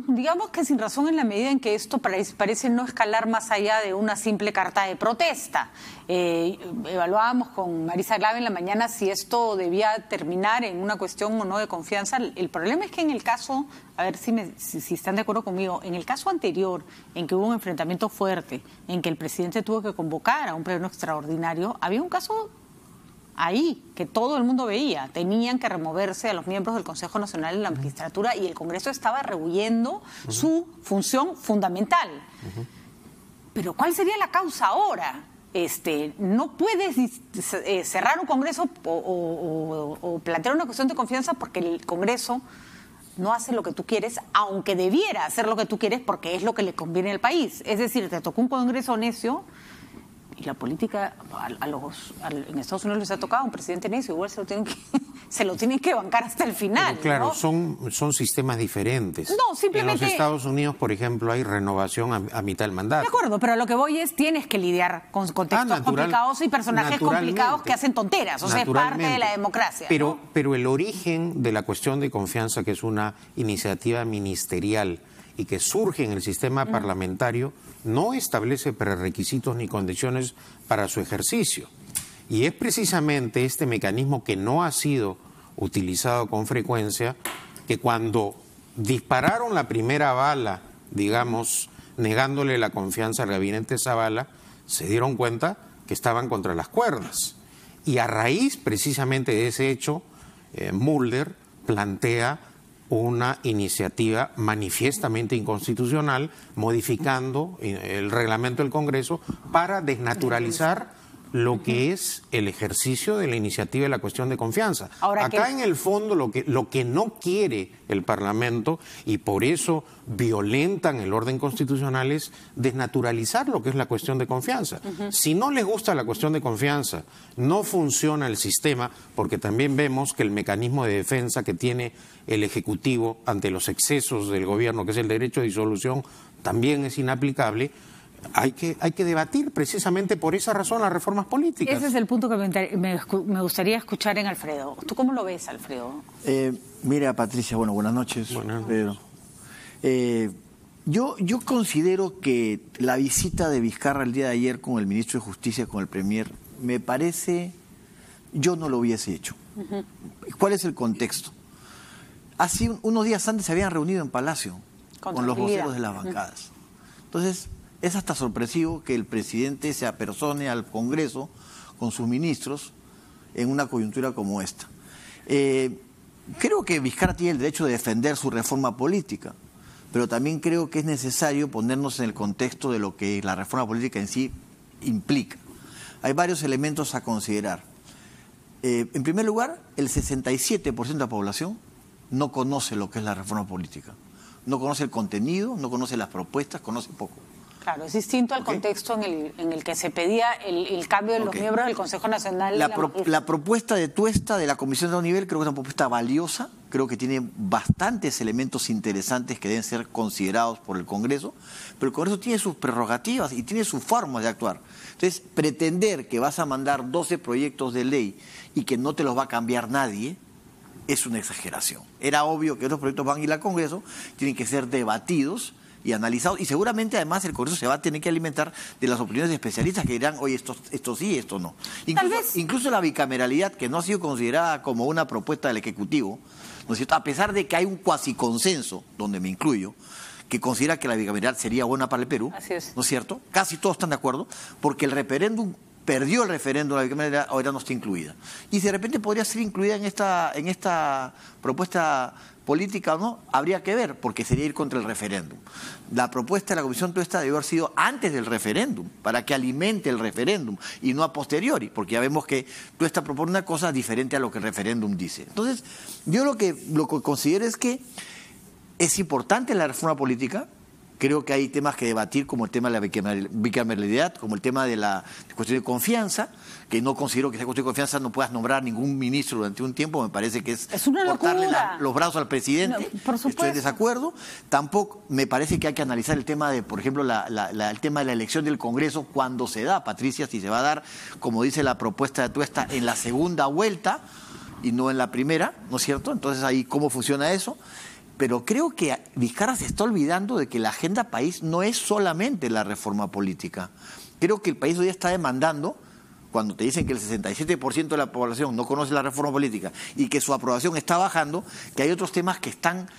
Digamos que sin razón en la medida en que esto parece no escalar más allá de una simple carta de protesta. Evaluábamos con Marisa Glave en la mañana si esto debía terminar en una cuestión o no de confianza. El problema es que en el caso, a ver si están de acuerdo conmigo, en el caso anterior, en que hubo un enfrentamiento fuerte, en que el presidente tuvo que convocar a un pleno extraordinario, había un caso ahí, que todo el mundo veía, tenían que removerse a los miembros del Consejo Nacional de la Magistratura y el Congreso estaba rehuyendo su función fundamental. Pero ¿cuál sería la causa ahora? No puedes cerrar un Congreso o plantear una cuestión de confianza porque el Congreso no hace lo que tú quieres, aunque debiera hacer lo que tú quieres porque es lo que le conviene al país. Es decir, te tocó un Congreso necio. Y la política, en Estados Unidos les ha tocado un presidente necio, igual se lo tienen que bancar hasta el final. Pero claro, ¿no? son sistemas diferentes. No, simplemente... En los Estados Unidos, por ejemplo, hay renovación a mitad del mandato. De acuerdo, pero a lo que voy es, tienes que lidiar con contextos complicados y personajes complicados que hacen tonteras. O sea, es parte de la democracia. Pero el origen de la cuestión de confianza, que es una iniciativa ministerial y que surge en el sistema parlamentario, no establece prerequisitos ni condiciones para su ejercicio. Y es precisamente este mecanismo que no ha sido utilizado con frecuencia, que cuando dispararon la primera bala, digamos, negándole la confianza al gabinete Zavala, se dieron cuenta que estaban contra las cuerdas. Y a raíz precisamente de ese hecho, Mulder plantea una iniciativa manifiestamente inconstitucional, modificando el reglamento del Congreso para desnaturalizar lo que es el ejercicio de la iniciativa de la cuestión de confianza. Acá en el fondo lo que no quiere el Parlamento, y por eso violentan el orden constitucional, es desnaturalizar lo que es la cuestión de confianza. Si no les gusta la cuestión de confianza, no funciona el sistema, porque también vemos que el mecanismo de defensa que tiene el Ejecutivo ante los excesos del gobierno, que es el derecho de disolución, también es inaplicable. Hay que debatir precisamente por esa razón las reformas políticas. Ese es el punto que me gustaría escuchar en Alfredo. ¿Tú cómo lo ves, Alfredo? Mira, Patricia, buenas noches. Pedro. Yo considero que la visita de Vizcarra el día de ayer con el ministro de Justicia, con el Premier, me parece, yo no lo hubiese hecho. ¿Cuál es el contexto? Hace unos días antes se habían reunido en Palacio con los voceros de las bancadas. Entonces, es hasta sorpresivo que el presidente se apersone al Congreso con sus ministros en una coyuntura como esta. Creo que Vizcarra tiene el derecho de defender su reforma política, pero también creo que es necesario ponernos en el contexto de lo que la reforma política en sí implica. Hay varios elementos a considerar. En primer lugar, el 67% de la población no conoce lo que es la reforma política. No conoce el contenido, no conoce las propuestas, conoce poco. Claro, es distinto al contexto en el que se pedía el cambio de los miembros del Consejo Nacional. La propuesta de Tuesta de la Comisión de Alto Nivel creo que es una propuesta valiosa, creo que tiene bastantes elementos interesantes que deben ser considerados por el Congreso, pero el Congreso tiene sus prerrogativas y tiene sus formas de actuar. Entonces, pretender que vas a mandar 12 proyectos de ley y que no te los va a cambiar nadie es una exageración. Era obvio que estos proyectos van a ir al Congreso, tienen que ser debatidos y analizados, y seguramente además el Congreso se va a tener que alimentar de las opiniones de especialistas que dirán, oye, esto sí, esto no. Incluso la bicameralidad, que no ha sido considerada como una propuesta del Ejecutivo, ¿no es cierto?, a pesar de que hay un cuasi consenso, donde me incluyo, que considera que la bicameralidad sería buena para el Perú, ¿no es cierto? Casi todos están de acuerdo, porque el referéndum perdió el referéndum, la bicameralidad ahora no está incluida. Y si de repente podría ser incluida en esta propuesta política o no, habría que ver, porque sería ir contra el referéndum. La propuesta de la Comisión Tuesta debió haber sido antes del referéndum, para que alimente el referéndum, y no a posteriori, porque ya vemos que Tuesta propone una cosa diferente a lo que el referéndum dice. Entonces, yo lo que considero es que es importante la reforma política. Creo que hay temas que debatir, como el tema de la bicameralidad, como el tema de la cuestión de confianza, que no considero que esa cuestión de confianza no puedas nombrar ningún ministro durante un tiempo, me parece que es una cortarle los brazos al presidente. No, por supuesto. Estoy en desacuerdo. Tampoco me parece que hay que analizar el tema de, por ejemplo, el tema de la elección del Congreso cuando se da, Patricia, si se va a dar, como dice la propuesta de Tuesta, en la segunda vuelta y no en la primera, ¿no es cierto? Entonces ahí, ¿cómo funciona eso? Pero creo que Vizcarra se está olvidando de que la agenda país no es solamente la reforma política. Creo que el país hoy está demandando, cuando te dicen que el 67% de la población no conoce la reforma política y que su aprobación está bajando, que hay otros temas que están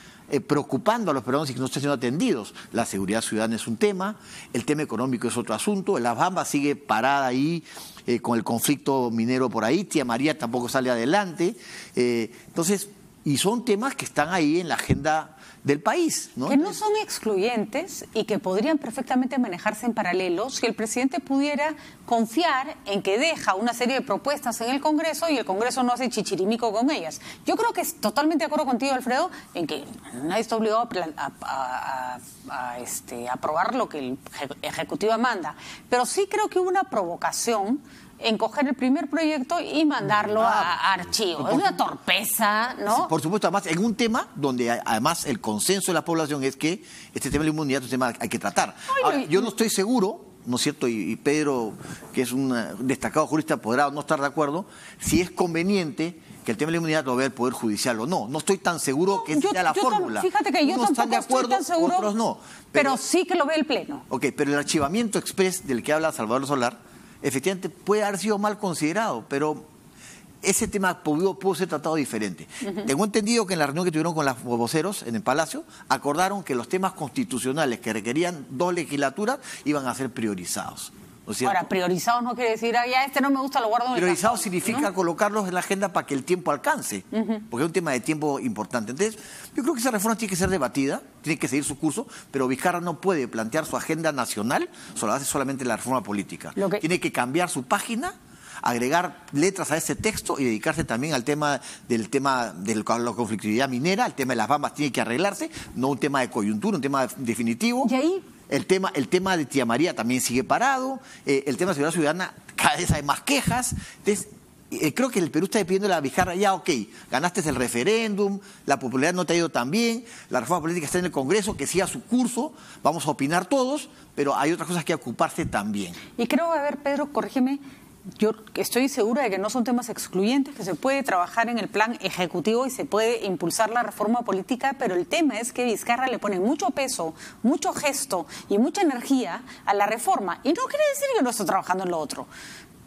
preocupando a los peruanos y que no están siendo atendidos. La seguridad ciudadana es un tema, el tema económico es otro asunto, la Bamba sigue parada ahí con el conflicto minero por ahí, Tía María tampoco sale adelante. Entonces, y son temas que están ahí en la agenda del país, ¿no? Que no son excluyentes y que podrían perfectamente manejarse en paralelo si el presidente pudiera confiar en que deja una serie de propuestas en el Congreso y el Congreso no hace chichirimico con ellas. Yo creo que es totalmente de acuerdo contigo, Alfredo, en que nadie está obligado a aprobar lo que el Ejecutivo manda, pero sí creo que hubo una provocación en coger el primer proyecto y mandarlo a archivo. Es una torpeza, ¿no? Por supuesto, además, en un tema donde además el consenso de la población es que este tema de la inmunidad es un tema que hay que tratar. Ahora, yo no estoy seguro, ¿no es cierto? Y Pedro, que es un destacado jurista, podrá no estar de acuerdo, si es conveniente que el tema de la inmunidad lo vea el Poder Judicial o no. No estoy tan seguro que esa sea la fórmula. Fíjate que yo Unos tampoco están de acuerdo, estoy tan seguro, otros no. Pero sí que lo ve el Pleno. Ok, pero el archivamiento express del que habla Salvador Solar, efectivamente puede haber sido mal considerado, pero ese tema pudo ser tratado diferente. Tengo entendido que en la reunión que tuvieron con los voceros en el Palacio, acordaron que los temas constitucionales que requerían 2 legislaturas iban a ser priorizados. ¿No es cierto? Ahora, priorizados no quiere decir, ya este no me gusta, lo guardo en el Priorizado cajón, significa, ¿no?, colocarlos en la agenda para que el tiempo alcance, porque es un tema de tiempo importante. Entonces, yo creo que esa reforma tiene que ser debatida, tiene que seguir su curso, pero Vizcarra no puede plantear su agenda nacional, solo hace solamente la reforma política. Tiene que cambiar su página, agregar letras a ese texto y dedicarse también al tema de la conflictividad minera, el tema de las Bambas tiene que arreglarse, no un tema de coyuntura, un tema definitivo. Y ahí el tema de Tía María también sigue parado, el tema de seguridad ciudadana, cada vez hay más quejas. Entonces, creo que el Perú está pidiendo a la Vizcarra, ya ok, ganaste el referéndum, la popularidad no te ha ido tan bien, la reforma política está en el Congreso, que siga su curso, vamos a opinar todos, pero hay otras cosas que ocuparse también. Y creo, a ver, Pedro, corrígeme, yo estoy segura de que no son temas excluyentes, que se puede trabajar en el plan ejecutivo y se puede impulsar la reforma política, pero el tema es que Vizcarra le pone mucho peso, mucho gesto y mucha energía a la reforma. Y no quiere decir que no esté trabajando en lo otro,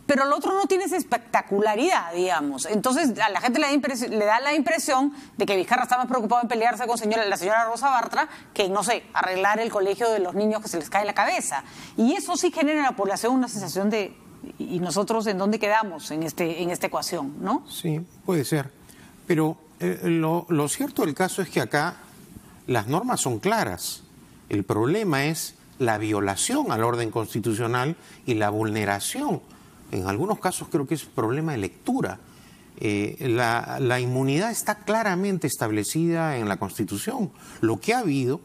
pero lo otro no tiene esa espectacularidad, digamos. Entonces a la gente le da la impresión de que Vizcarra está más preocupado en pelearse con la señora Rosa Bartra que, no sé, arreglar el colegio de los niños que se les cae en la cabeza. Y eso sí genera en la población una sensación de... ¿Y nosotros en dónde quedamos en esta ecuación, no? Sí, puede ser. Pero lo cierto del caso es que acá las normas son claras. El problema es la violación al orden constitucional y la vulneración. En algunos casos creo que es problema de lectura. La inmunidad está claramente establecida en la Constitución. Lo que ha habido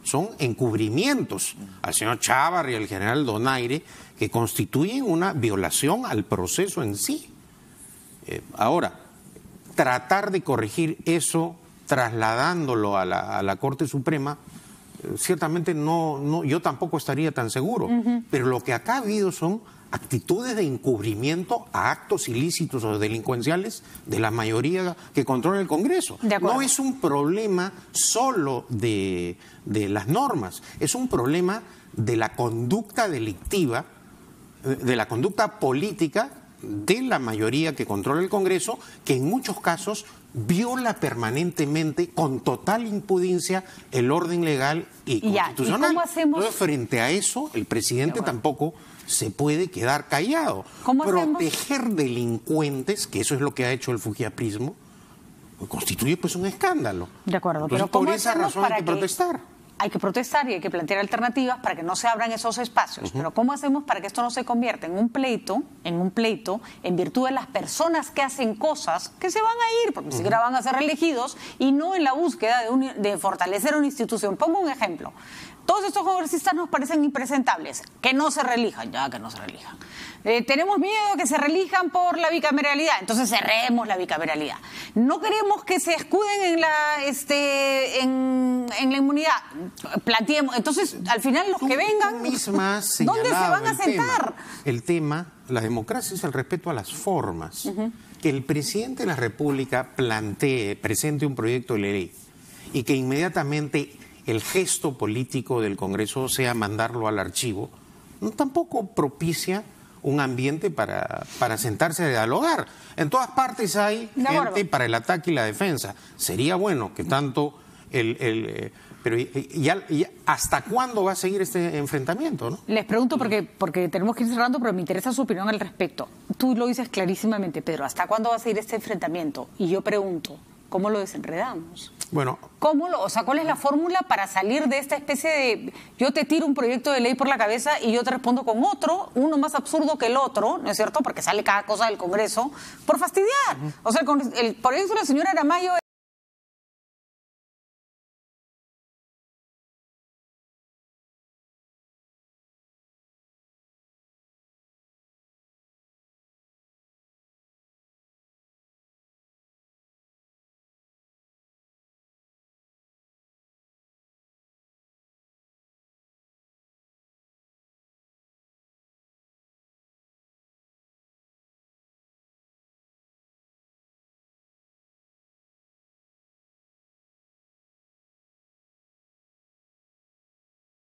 son encubrimientos al señor Chávarri y al general Donaire que constituyen una violación al proceso en sí. Ahora, tratar de corregir eso trasladándolo a la Corte Suprema, ciertamente no, yo tampoco estaría tan seguro. Pero lo que acá ha habido son actitudes de encubrimiento a actos ilícitos o delincuenciales de la mayoría que controla el Congreso. No es un problema solo de las normas, es un problema de la conducta delictiva, de la conducta política de la mayoría que controla el Congreso, que en muchos casos viola permanentemente, con total impudencia, el orden legal y constitucional. ¿Y cómo hacemos? Entonces, frente a eso, el presidente tampoco se puede quedar callado. Proteger delincuentes, que eso es lo que ha hecho el fujiaprismo, constituye pues un escándalo. De acuerdo, entonces, pero por esa razón hay que protestar. Hay que protestar y hay que plantear alternativas para que no se abran esos espacios. Pero ¿cómo hacemos para que esto no se convierta en un pleito, en virtud de las personas que hacen cosas que se van a ir, porque ni siquiera van a ser elegidos, y no en la búsqueda de fortalecer una institución? Pongo un ejemplo. Todos estos congresistas nos parecen impresentables. Que no se reelijan, ya que no se reelijan. Tenemos miedo a que se reelijan por la bicameralidad, entonces cerremos la bicameralidad. No queremos que se escuden en la inmunidad, planteemos. Entonces, al final los que vengan, ¿dónde se van a sentar? El tema, la democracia es el respeto a las formas. Que el presidente de la República presente un proyecto de ley y que inmediatamente el gesto político del Congreso sea mandarlo al archivo, tampoco propicia un ambiente para sentarse a dialogar. En todas partes hay gente para el ataque y la defensa. Sería bueno que tanto pero ¿hasta cuándo va a seguir este enfrentamiento, no? Les pregunto porque tenemos que ir cerrando, pero me interesa su opinión al respecto. Tú lo dices clarísimamente, Pedro. ¿Hasta cuándo va a seguir este enfrentamiento? Y yo pregunto, ¿cómo lo desenredamos? Bueno, ¿cuál es la fórmula para salir de esta especie de yo te tiro un proyecto de ley por la cabeza y yo te respondo con otro, uno más absurdo que el otro, ¿no es cierto? Porque sale cada cosa del Congreso por fastidiar. O sea, el proyecto de la señora Aramayo